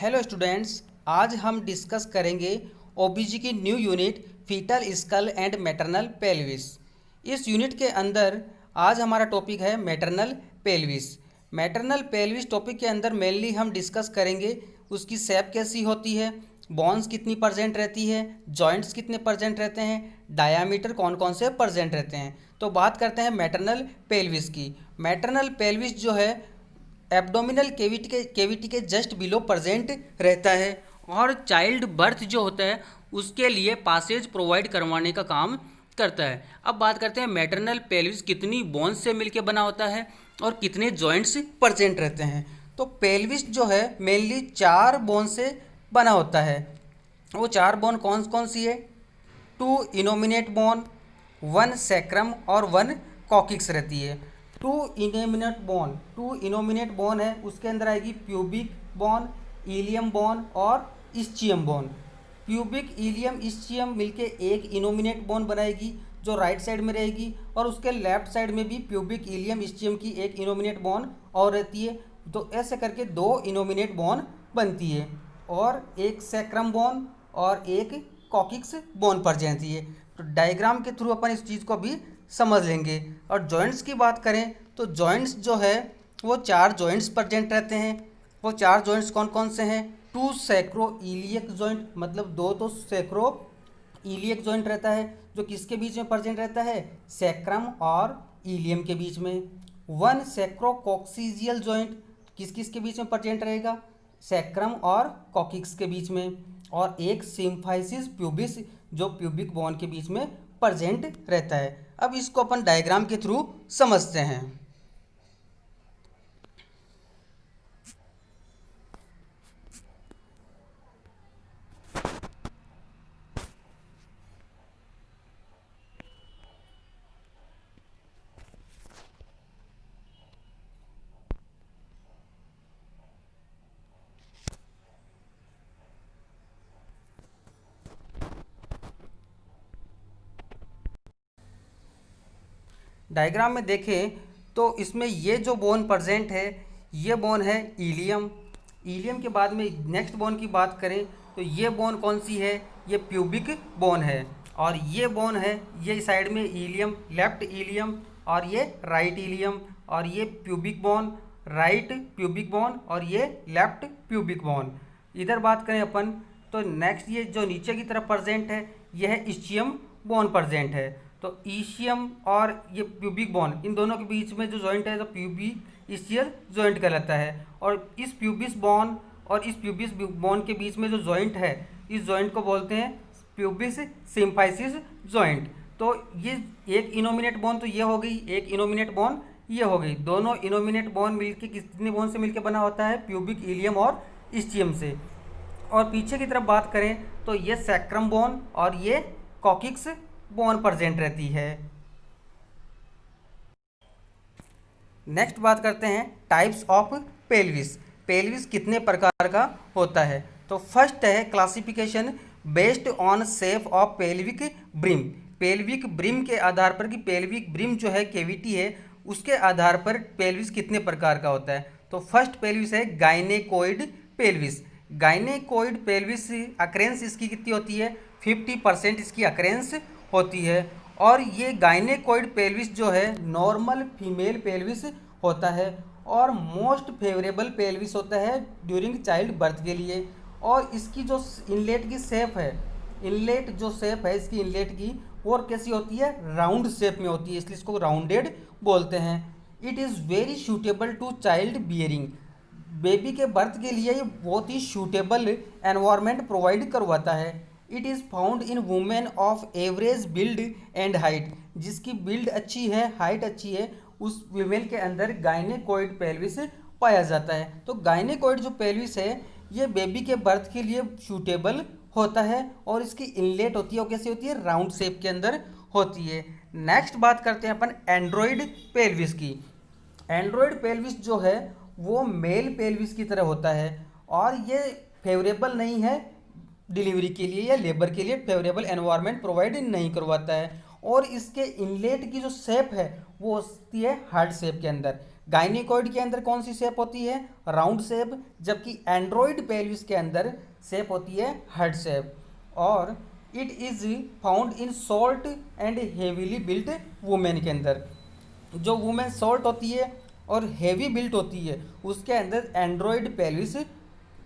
Hello students, आज हम discuss करेंगे ओबीजी की new unit fetal skull and maternal pelvis. इस यूनिट के अंदर आज हमारा टॉपिक है maternal pelvis. Maternal pelvis topic के अंदर मेनली हम डिस्कस करेंगे उसकी शेप कैसी होती है, बोन्स कितनी परसेंट रहती है, जॉइंट्स कितने परसेंट रहते हैं, डायामीटर कौन कौन से परसेंट रहते हैं। तो बात करते हैं मैटरनल पेल्विस की। मैटरनल पेल्विस जो है एब्डोमिनल केविटी के जस्ट बिलो प्रेजेंट रहता है और चाइल्ड बर्थ जो होता है उसके लिए पासेज प्रोवाइड करवाने का काम करता है। अब बात करते हैं मैटरनल पेल्विस कितनी बोन्स से मिलकर बना होता है और कितने जॉइंट्स प्रेजेंट रहते हैं। तो पेल्विस जो है मेनली 4 बोन से बना होता है। वो 4 बोन कौन कौन सी है? 2 इनोमिनेट बोन, 1 सैक्रम और 1 कॉकिक्स रहती है। टू इनोमिनेट बोन है, उसके अंदर आएगी प्यूबिक बोन, इलियम बोन और ischium bone. Pubic, ilium, ischium मिलके एक इनोमिनेट बोन बनाएगी जो राइट साइड में रहेगी, और उसके लेफ्ट साइड में भी प्यूबिक, इलियम, इस्चियम की एक इनोमिनेट बोन और रहती है। तो ऐसे करके 2 इनोमिनेट बोन बनती है और एक सैक्रम बोन और एक कॉकिक्स बोन पर जाती है। तो डायग्राम के थ्रू अपन इस चीज़ को भी समझ लेंगे। और जॉइंट्स की बात करें तो जॉइंट्स जो है वो 4 जॉइंट्स प्रेजेंट रहते हैं। वो 4 जॉइंट्स कौन कौन से हैं? 2 सैक्रो इलियक जॉइंट, मतलब 2 तो सैक्रो इलियक जॉइंट रहता है जो किसके बीच में प्रेजेंट रहता है? सैक्रम और इलियम के बीच में। 1 सैक्रोकॉक्सीजियल जॉइंट किस किस के बीच में प्रेजेंट रहेगा? सैक्रम और कॉकिक्स के बीच में। और एक सिम्फाइसिस प्यूबिस जो प्यूबिक बोन के बीच में प्रेजेंट रहता है। अब इसको अपन डायग्राम के थ्रू समझते हैं। डायग्राम में देखें तो इसमें ये जो बोन प्रेजेंट है ये बोन है इलियम। इलियम के बाद में नेक्स्ट बोन की बात करें तो ये बोन कौन सी है? ये प्यूबिक बोन है। और ये बोन है, ये साइड में इलियम, लेफ्ट इलियम और ये राइट इलियम। और ये pubic bone, right pubic bone और ये लेफ्ट प्यूबिक बोन। इधर बात करें अपन तो नेक्स्ट ये जो नीचे की तरफ प्रेजेंट है ये है इस्चियम बोन प्रेजेंट है। तो ईशियम और ये प्यूबिक बोन, इन दोनों के बीच में जो जॉइंट है तो प्यूबिक इस्चियल जॉइंट कहलाता है। और इस प्यूबिस बोन और इस प्यूबिस बोन के बीच में जो जॉइंट है इस जॉइंट को बोलते हैं प्यूबिस सिम्फाइसिस जॉइंट। तो ये एक इनोमिनेट बोन तो ये हो गई, एक इनोमिनेट बोन ये हो गई। दोनों इनोमिनेट बोन मिलके कितने बोन से मिलके बना होता है? प्यूबिक, इलियम और इस्चियम से। और पीछे की तरफ बात करें तो ये सैक्रम बोन और ये कॉकिक्स बोन प्रेजेंट रहती है। नेक्स्ट बात करते हैं टाइप्स ऑफ पेल्विस। पेल्विस कितने प्रकार का होता है? तो फर्स्ट है classification based on shape of pelvic brim. Pelvic brim के आधार पर कि पेल्विक ब्रिम जो है केविटी है उसके आधार पर पेल्विस कितने प्रकार का होता है। तो फर्स्ट पेल्विस है gynaecoid pelvis. Gynaecoid pelvis occurrence इसकी कितनी होती है? 50% इसकी अक्रेंस होती है। और ये गायनेकोइड पेल्विस जो है नॉर्मल फीमेल पेल्विस होता है और मोस्ट फेवरेबल पेल्विस होता है ड्यूरिंग चाइल्ड बर्थ के लिए। और इसकी जो इनलेट की शेप है, इनलेट जो शेप है इसकी इनलेट की वो कैसी होती है? राउंड शेप में होती है, इसलिए इसको राउंडेड बोलते हैं। It is very suitable to child bearing. Baby के बर्थ के लिए ये बहुत ही सूटेबल एनवायरनमेंट प्रोवाइड करवाता है। It is found in women of average build and height. जिसकी बिल्ड अच्छी है, हाइट अच्छी है, उस फीमेल के अंदर गायनेकोइड पेल्विस पाया जाता है। तो गायनेकोइड जो पेल्विस है ये बेबी के बर्थ के लिए सूटेबल होता है और इसकी इनलेट होती है वो कैसी होती है? राउंड शेप के अंदर होती है। नेक्स्ट बात करते हैं अपन एंड्रॉयड पेल्विस की। एंड्रॉयड पेल्विस जो है वो मेल पेल्विस की तरह होता है और ये फेवरेबल नहीं है डिलीवरी के लिए या लेबर के लिए, फेवरेबल एनवायरनमेंट प्रोवाइड नहीं करवाता है। और इसके इनलेट की जो शेप है वो होती है हार्ट शेप के अंदर। गायनिकॉइड के अंदर कौन सी शेप होती है, राउंड शेप, जबकि एंड्रॉइड पेल्विस के अंदर शेप होती है हार्ट शेप। और it is found in short and heavily built women के अंदर, जो वुमेन शॉर्ट होती है और हेवी बिल्ट होती है उसके अंदर एंड्रॉइड पेल्विस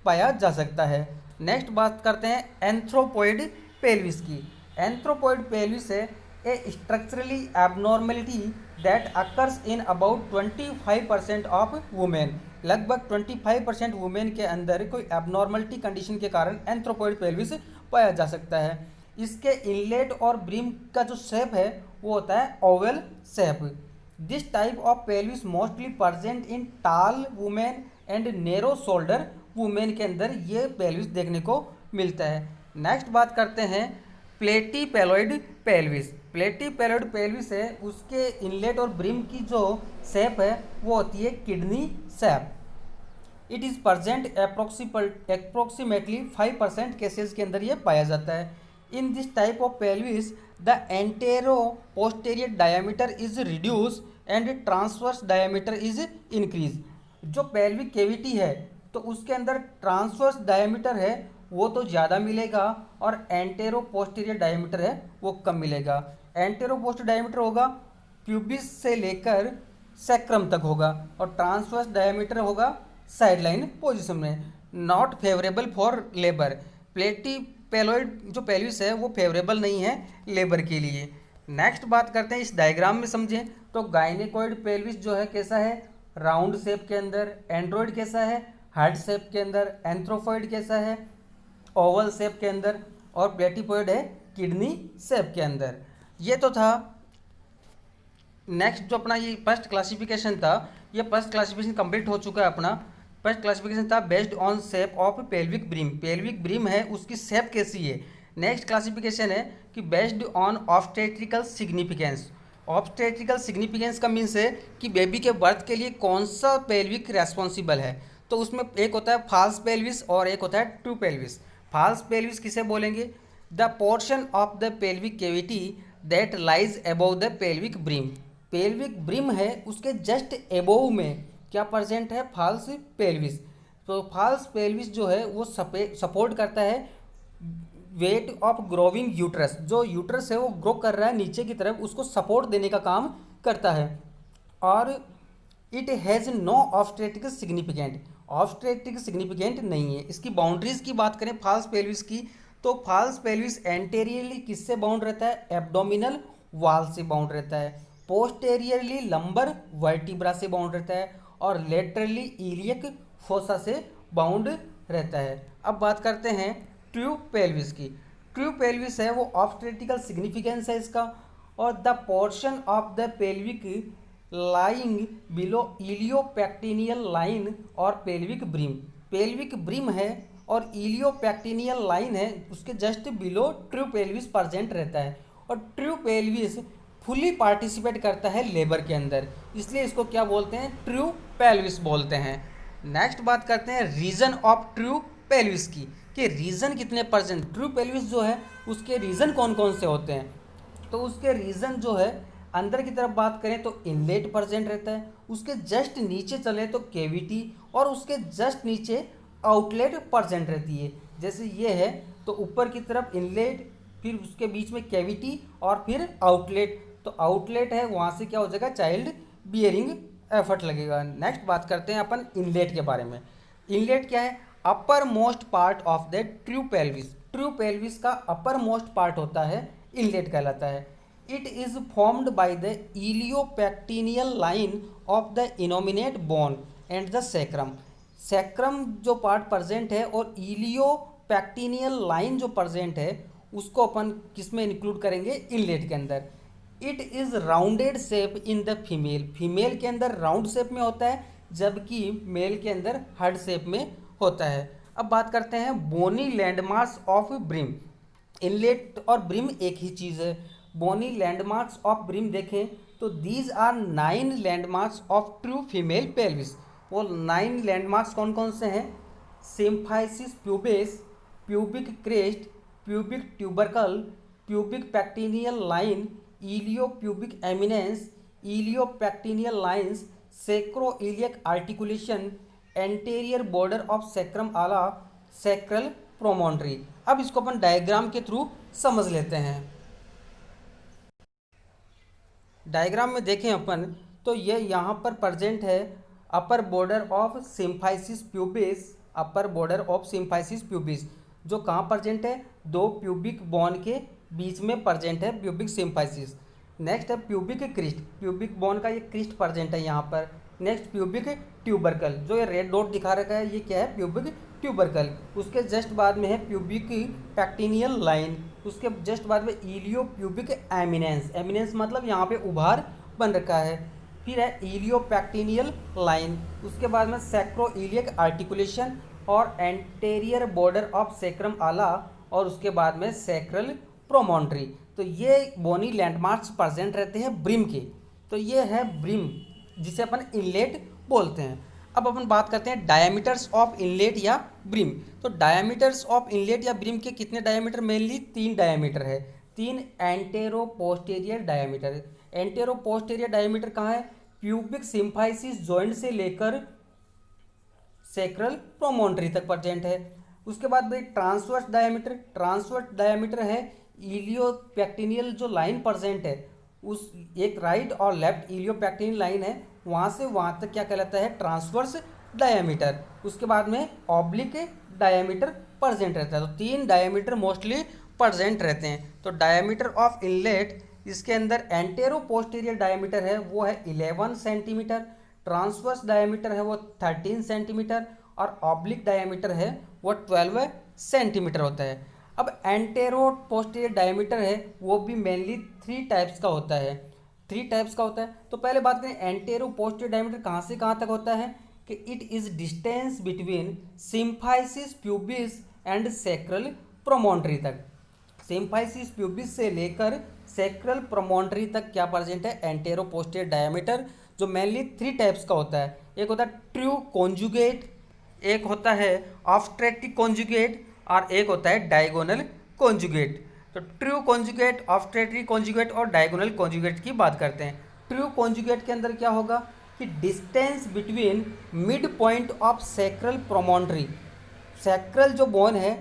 पाया जा सकता है। नेक्स्ट बात करते हैं एंथ्रोपॉइड पेल्विस की। एंथ्रोपॉइड पेल्विस है a structurally abnormality that occurs in about 25% of women. लगभग 25% वुमेन के अंदर कोई एबनॉर्मलिटी कंडीशन के कारण एंथ्रोपॉइड पेल्विस पाया जा सकता है। इसके इनलेट और ब्रिम का जो शेप है वो होता है oval shape. This type of pelvis mostly present in tall women and narrow shoulder women के अंदर ये पेल्विस देखने को मिलता है। नेक्स्ट बात करते हैं प्लेटीपेलॉइड पेल्विस। प्लेटीपेलॉइड पेल्विस है उसके इनलेट और ब्रिम की जो शेप है वो होती है kidney shape. It is present approximately 5% cases के अंदर ये पाया जाता है। In this type of pelvis the antero posterior diameter is reduce and transverse diameter is increase. जो पेल्विक कैविटी है तो उसके अंदर ट्रांसवर्स डायमीटर है वो तो ज़्यादा मिलेगा और एंटेरो पोस्टीरियर डायमीटर है वो कम मिलेगा। एंटेरो पोस्टीरियर डायमीटर होगा प्यूबिस से लेकर सैक्रम तक होगा और ट्रांसवर्स डायमीटर होगा साइडलाइन पोजीशन में। Not favourable for labour. Platypelloid जो पेल्विस है वो फेवरेबल नहीं है लेबर के लिए। नेक्स्ट बात करते हैं, इस डायग्राम में समझें तो गायनेकॉइड पेल्विस जो है कैसा है, राउंड शेप के अंदर। एंड्रॉइड कैसा है, हार्ट शेप के अंदर। एंथ्रोपॉइड कैसा है, ओवल शेप के अंदर। और प्लेटीपॉइड है किडनी शेप के अंदर। ये तो था नेक्स्ट जो अपना ये फर्स्ट क्लासिफिकेशन था, ये फर्स्ट क्लासिफिकेशन कंप्लीट हो चुका है अपना। फर्स्ट क्लासिफिकेशन था based on shape of pelvic brim. Pelvic brim है उसकी शेप कैसी है। नेक्स्ट क्लासिफिकेशन है कि based on obstetrical significance. Obstetrical significance का मीन्स है कि बेबी के बर्थ के लिए कौन सा पेल्विक रेस्पॉन्सिबल है। तो उसमें एक होता है फॉल्स पेल्विस और एक होता है ट्रू पेल्विस। फॉल्स पेल्विस किसे बोलेंगे, the portion of the pelvic cavity that lies above the pelvic brim. Pelvic brim है उसके जस्ट एबोव में क्या प्रेजेंट है, फॉल्स पेल्विस। तो फॉल्स पेल्विस जो है वो सपोर्ट करता है वेट ऑफ ग्रोविंग यूट्रस। जो यूट्रस है वो ग्रो कर रहा है नीचे की तरफ, उसको सपोर्ट देने का काम करता है। और it has no obstetric significant. Obstetric significant नहीं है। इसकी बाउंड्रीज की बात करें फॉल्स पेल्विस की, तो फॉल्स पेल्विस एंटेरियरली किससे बाउंड रहता है, एब्डोमिनल वॉल से बाउंड रहता है। पोस्टेरियरली लंबर वर्टिब्रा से बाउंड रहता है और लेटरली इलियक फोसा से बाउंड रहता है। अब बात करते हैं ट्रू पेल्विस की। ट्रू पेल्विस है वो ऑब्स्टेट्रिकल सिग्निफिकेंस है इसका। और the portion of the pelvic lying below iliopectineal line और पेल्विक ब्रिम। पेल्विक ब्रिम है और इलियोपेक्टिनियल लाइन है उसके just below true pelvis present रहता है। और ट्रू पेल्विस फुली पार्टिसिपेट करता है लेबर के अंदर, इसलिए इसको क्या बोलते हैं, ट्रू पेल्विस बोलते हैं। नेक्स्ट बात करते हैं रीजन ऑफ ट्रू पेल्विस की, कि रीजन कितने परसेंट ट्रू पेल्विस जो है उसके रीजन कौन कौन से होते हैं। तो उसके रीजन जो है अंदर की तरफ बात करें तो इनलेट प्रेजेंट रहता है, उसके जस्ट नीचे चले तो कैविटी, और उसके जस्ट नीचे आउटलेट प्रेजेंट रहती है। जैसे ये है तो ऊपर की तरफ इनलेट, फिर उसके बीच में कैविटी और फिर आउटलेट। तो आउटलेट है वहाँ से क्या हो जाएगा, चाइल्ड बियरिंग एफर्ट लगेगा। नेक्स्ट बात करते हैं अपन इनलेट के बारे में। इनलेट क्या है, upper most part of the true pelvis. True pelvis का अपर मोस्ट पार्ट होता है इनलेट कहलाता है। It is formed by the iliopectineal line of the innominate bone and the sacrum. Sacrum जो पार्ट प्रेजेंट है और इलियोपेक्टिनियल लाइन जो present है उसको अपन किस में इंक्लूड करेंगे, इनलेट के अंदर। It is rounded shape in the female. Female के अंदर राउंड शेप में होता है जबकि मेल के अंदर हार्ड शेप में होता है। अब बात करते हैं बोनी लैंडमार्क्स ऑफ ब्रिम। इनलेट और ब्रिम एक ही चीज़ है। बोनी लैंडमार्क्स ऑफ ब्रिम देखें तो these are 9 landmarks of true female pelvis. वो 9 लैंडमार्क्स कौन कौन से हैं, symphysis pubis, pubic crest, pubic tubercle, pubic pectineal line, ilio pubic eminence, ilio pectineal lines, sacroiliac articulation, anterior border of sacrum ala, sacral promontory. अब इसको अपन diagram के through समझ लेते हैं। डायग्राम में देखें अपन तो ये यहाँ पर प्रेजेंट है अपर border of symphysis pubis, upper border of symphysis pubis जो कहाँ प्रेजेंट है, दो प्यूबिक बोन के बीच में प्रेजेंट है प्यूबिक सिम्फाइसिस। नेक्स्ट है प्यूबिक क्रिस्ट, प्यूबिक बोन का ये क्रिस्ट प्रेजेंट है यहाँ पर। नेक्स्ट प्यूबिक ट्यूबरकल, जो ये रेड डॉट दिखा रखा है ये क्या है, प्यूबिक ट्यूबरकल। उसके जस्ट बाद में है प्यूबिक पैक्टिनियल लाइन, उसके जस्ट बाद में इलियो प्यूबिक एमिनेंस, एमिनेंस मतलब यहाँ पे उभार बन रखा है। फिर है इलियो पैक्टिनियल लाइन, उसके बाद में सैक्रोइलियक आर्टिकुलेशन और एंटेरियर बॉर्डर ऑफ सेक्रम आला, और उसके बाद में सैक्रल प्रोमोन्ट्री। तो ये बोनी लैंडमार्क्स प्रेजेंट रहते हैं ब्रिम के। तो ये है ब्रिम जिसे अपन इनलेट बोलते हैं। अब अपन बात करते हैं डायमीटर्स ऑफ इनलेट या ब्रिम। तो डायमीटर्स ऑफ इनलेट या ब्रिम के कितने डायमीटर, मेनली 3 डायमीटर है, 3 antero posterior diameter. Antero posterior diameter कहाँ है, प्यूबिक सिम्फाइसिस जॉइंट से लेकर सेक्रल प्रोमोन्ट्री तक प्रेजेंट है। उसके बाद भाई ट्रांसवर्स डायमीटर, ट्रांसवर्स डायमीटर है इलियोपैक्टिनियल जो लाइन प्रेजेंट है, उस एक राइट और लेफ्ट इलियोपैक्टिनियल लाइन है, वहाँ से वहाँ तक क्या कहलाता है, ट्रांसवर्स डायमीटर। उसके बाद में ऑब्लिक डायमीटर प्रेजेंट रहता है। तो 3 डायमीटर मोस्टली प्रेजेंट रहते हैं। तो डायमीटर ऑफ इनलेट, इसके अंदर एंटेरो पोस्टीरियर डायमीटर है वो है 11 सेंटीमीटर, ट्रांसवर्स डायमीटर है वो 13 सेंटीमीटर, और ऑब्लिक डायमीटर है वो 12 सेंटीमीटर होता है। अब एंटेरो पोस्टीरियर डायमीटर है वो भी मेनली 3 टाइप्स का होता है, 3 टाइप्स का होता है। तो पहले बात करें एंटेरो पोस्टीरियर डायमीटर कहाँ से कहाँ तक होता है, कि it is distance between symphysis pubis and sacral promontory तक। सिम्फाइसिस प्यूबिस से लेकर सेक्रल प्रोमोन्ट्री तक क्या प्रेजेंट है, एंटेरो पोस्टीरियर डायमीटर, जो मेनली 3 टाइप्स का होता है। एक होता है ट्रू कॉन्जुगेट, एक होता है ऑब्स्ट्रेटिक कॉन्जुगेट, और एक होता है डायगोनल कॉन्जुगेट। तो ट्रू कॉन्जुगेट, ऑब्स्ट्रेटिक कॉन्जुगेट और डायगोनल कॉन्जुगेट की बात करते हैं। ट्रू कॉन्जुगेट के अंदर क्या होगा कि distance between mid point of sacral promontory, sacral जो बोन है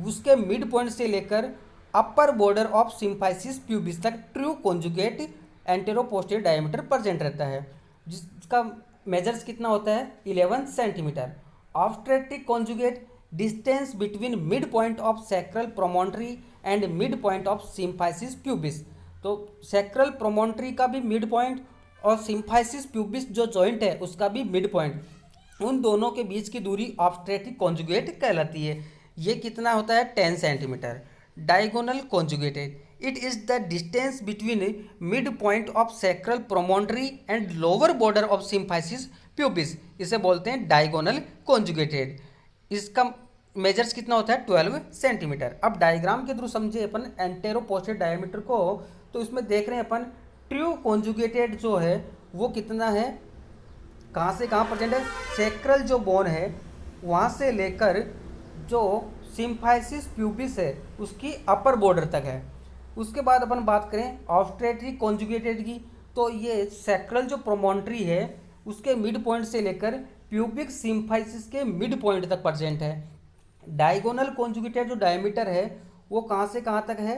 उसके मिड पॉइंट से लेकर upper border of symphysis pubis तक true conjugate antero posterior diameter present रहता है, जिसका मेजर्स कितना होता है, 11 centimetre. Obstetric conjugate, distance between mid point of sacral promontory and mid point of symphysis pubis. तो सेक्रल प्रोमोन्ट्री का भी मिड पॉइंट और सिम्फाइसिस प्यूबिस जो जॉइंट है उसका भी मिड पॉइंट, उन दोनों के बीच की दूरी ऑब्स्ट्रेटिक कॉन्जुगेट कहलाती है। ये कितना होता है, 10 centimetre. Diagonal conjugated, it is the distance between mid point of sacral promontory and lower border of symphysis pubis, इसे बोलते हैं डायगोनल कॉन्जुगेटेड। इसका मेजर्स कितना होता है, 12 सेंटीमीटर। अब डायग्राम के थ्रू समझे अपन एंटेरो पोस्टीरियर डायमीटर को, तो इसमें देख रहे हैं अपन ट्रू कॉन्जुगेटेड जो है वो कितना है, कहाँ से कहाँ प्रेजेंट है, सेक्रल जो बोन है वहाँ से लेकर जो सिम्फाइसिस प्यूबिस है उसकी अपर बॉर्डर तक है। उसके बाद अपन बात करें ऑब्स्ट्रेटिक कॉन्जुगेटेड की, तो ये सेक्रल जो प्रोमोन्ट्री है उसके मिड पॉइंट से लेकर प्यूबिक सिम्फाइसिस के मिड पॉइंट तक प्रेजेंट है। डायगोनल कॉन्जुगेटेड जो डायमीटर है वो कहाँ से कहाँ तक है,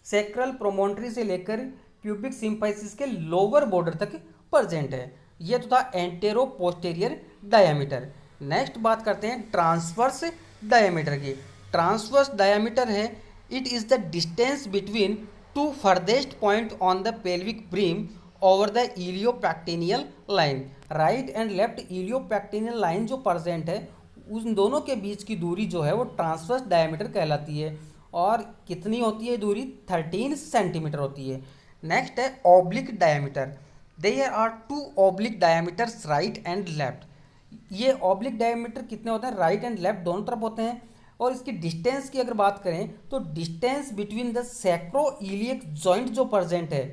सेक्रल प्रोमोन्ट्री से लेकर प्यूबिक सिम्फाइसिस के लोअर बॉर्डर तक प्रेजेंट है। ये तो था एंटेरो पोस्टीरियर डायमीटर। नेक्स्ट बात करते हैं ट्रांसवर्स डायमीटर की। ट्रांसवर्स डायमीटर है, it is the distance between 2 farthest point on the pelvic brim over the iliopectineal line. Right and left iliopectineal line जो प्रेजेंट है उन दोनों के बीच की दूरी जो है वो ट्रांसवर्स डायमीटर कहलाती है। और कितनी होती है दूरी, 13 सेंटीमीटर होती है। नेक्स्ट है oblique diameter, there are 2 oblique diameters right and left. ये ऑब्लिक डायमीटर कितने होते हैं, राइट एंड लेफ्ट दोनों तरफ होते हैं। और इसकी डिस्टेंस की अगर बात करें तो distance between the sacroiliac joint जो प्रेजेंट है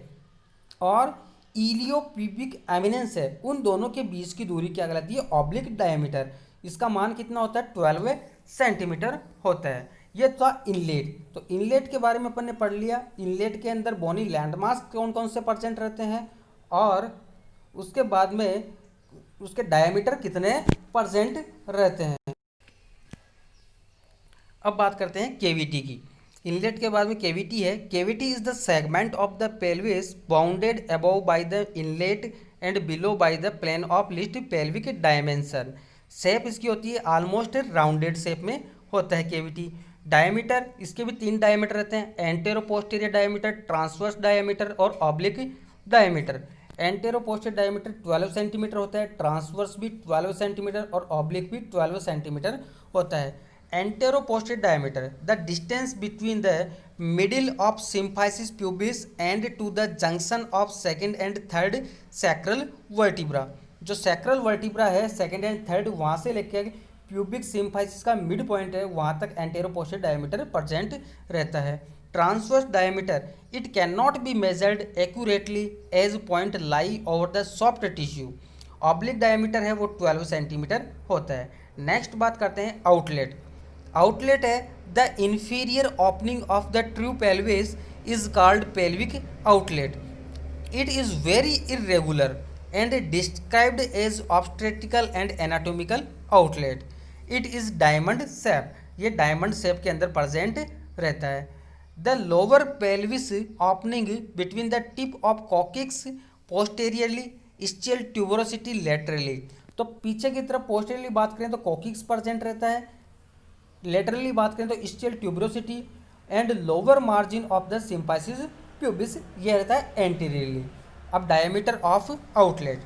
और इलियोप्यूबिक एमिनेंस है, उन दोनों के बीच की दूरी क्या कहलाती है, ऑब्लिक डायमीटर। इसका मान कितना होता है, 12 सेंटीमीटर होता है। ये था इनलेट। तो इनलेट के बारे में अपन ने पढ़ लिया, इनलेट के अंदर बोनी लैंडमार्क्स कौन कौन से प्रेजेंट रहते हैं, और उसके बाद में उसके डायमीटर कितने परसेंट रहते हैं। अब बात करते हैं केविटी की। इनलेट के बाद में केविटी है। Cavity is the segment of the pelvis bounded above by the inlet and below by the plane of least pelvic dimension. Shape इसकी होती है ऑलमोस्ट राउंडेड शेप में होता है केविटी। डायमीटर इसके भी 3 डायमीटर रहते हैं, antero posterior diameter, transverse diameter और oblique diameter. Antero posterior diameter 12 centimetre होता है, ट्रांसवर्स भी 12 सेंटीमीटर और ऑब्लिक भी 12 सेंटीमीटर होता है। Anterior posterior diameter, the distance between the middle of symphysis pubis and to the junction of second and third sacral vertebra। जो sacral vertebra है second and third, वहाँ से लेके pubic symphysis का मिड पॉइंट है, वहाँ तक anterior posterior diameter present रहता है। Transverse diameter, it cannot be measured accurately as point lie over the soft tissue। Oblique diameter है वो 12 सेंटीमीटर होता है। नेक्स्ट बात करते हैं आउटलेट। आउटलेट है the inferior opening of the true pelvis is called pelvic outlet. It is very irregular and described as obstetrical and anatomical outlet. It is diamond shape, ये diamond shape के अंदर present रहता है। The lower pelvis opening between the tip of coccyx posteriorly ischial tuberosity laterally. तो पीछे की तरफ posteriorly बात करें तो कॉकिक्स प्रेजेंट रहता है, लेटरली बात करें तो ischial tuberosity and lower margin of the symphysis pubis ये रहता है एंटीरियरली। अब डायमीटर ऑफ आउटलेट।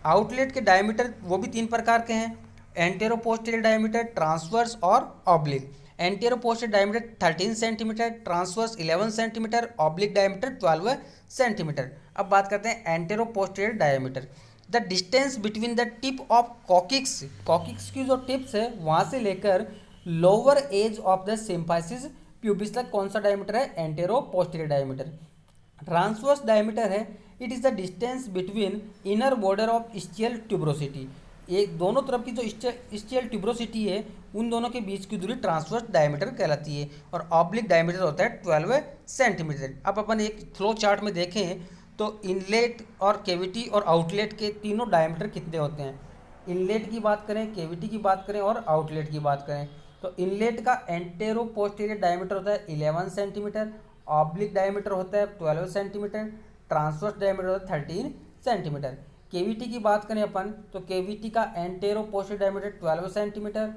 आउटलेट के डायमीटर वो भी 3 प्रकार के हैं, एंटेरो पोस्टीरियर डायमीटर, ट्रांसवर्स और oblique. Antero posterior diameter 13 centimetre, transverse 11 centimetre, oblique diameter 12 centimetre. अब बात करते हैं antero posterior diameter. The distance between the tip of coccyx, coccyx की जो टिप्स है वहाँ से लेकर lower edge of the symphysis pubis तक कौन सा डायमीटर है, antero posterior diameter. Transverse diameter है, it is the distance between inner border of ischial tuberosity, ये दोनों तरफ की जो स्टियल ट्यूबरोसिटी है उन दोनों के बीच की दूरी ट्रांसवर्स डायमीटर कहलाती है। और ऑब्लिक डायमीटर होता है 12 सेंटीमीटर। अब अपन एक फ्लो चार्ट में देखें तो इनलेट और केविटी और आउटलेट के तीनों डायमीटर कितने होते हैं। इनलेट की बात करें, केविटी की बात करें और आउटलेट की बात करें तो इनलेट का एंटेरो पोस्टीरियर डायमीटर होता है 11 सेंटीमीटर, ऑब्लिक डायमीटर होता है 12 सेंटीमीटर, ट्रांसवर्स डायमीटर होता है 13 सेंटीमीटर। केविटी की बात करें अपन तो केविटी का antero posterior diameter 12 centimetre,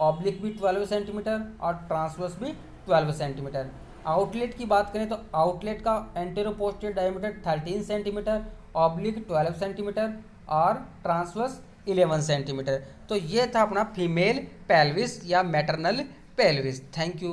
oblique भी 12 सेंटीमीटर और ट्रांसवर्स भी 12 सेंटीमीटर। आउटलेट की बात करें तो आउटलेट का antero posterior diameter 13 centimetre, oblique 12 centimetre और ट्रांसवर्स 11 सेंटीमीटर। तो ये था अपना फीमेल पेल्विस या मैटरनल पेल्विस। Thank you.